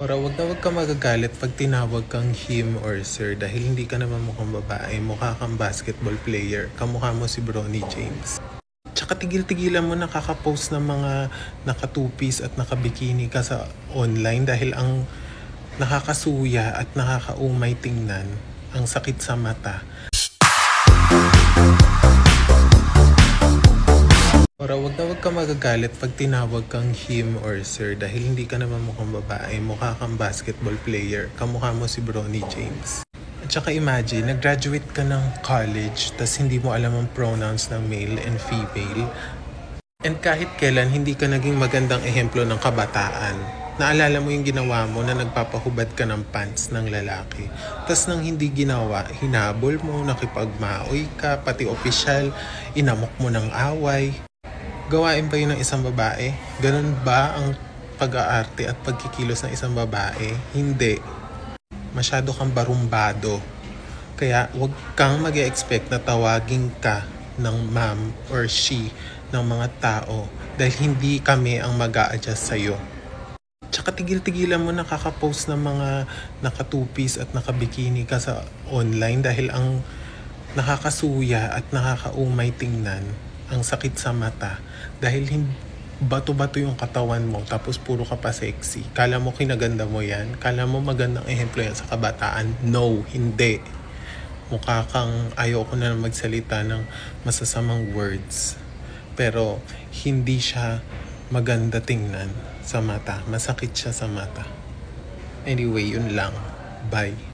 Ora, wag ka magagalit pag tinawag kang him or sir dahil hindi ka naman mukhang babae, mukha kang basketball player, kamukha mo si Bronny James. Tsaka tigil-tigilan mo nakaka-post ng mga naka-two-piece at naka-bikini ka sa online dahil ang nakakasuya at nakakaumay tingnan, ang sakit sa mata. Ora, wag ka magagalit pag tinawag kang him or sir dahil hindi ka naman mukhang babae, mukha kang basketball player, kamukha mo si Bronny James. At saka imagine, nag-graduate ka ng college tas hindi mo alam ang pronouns ng male and female. And kahit kailan hindi ka naging magandang ehemplo ng kabataan. Naalala mo yung ginawa mo na nagpapahubad ka ng pants ng lalaki. Tas nang hindi ginawa, hinabol mo, nakipagmaoy ka, pati opisyal, inamok mo ng away. Gawain pa yun ng isang babae? Ganun ba ang pag-aarte at pagkikilos ng isang babae? Hindi. Masyado kang barumbado. Kaya wag kang mag-expect na tawagin ka ng ma'am or she ng mga tao dahil hindi kami ang mag-a-adjust sa'yo. Tsaka tigil-tigilan mo nakaka-post ng mga naka-two-piece at naka-bikini ka sa online dahil ang nakakasuya at nakakaumay tingnan, ang sakit sa mata dahil bato-bato yung katawan mo tapos puro ka pa sexy. Kala mo kinaganda mo yan? Kala mo magandang ehemplo yan sa kabataan? No, hindi. Mukha kang ayoko na magsalita ng masasamang words. Pero hindi siya maganda tingnan sa mata. Masakit siya sa mata. Anyway, yun lang. Bye.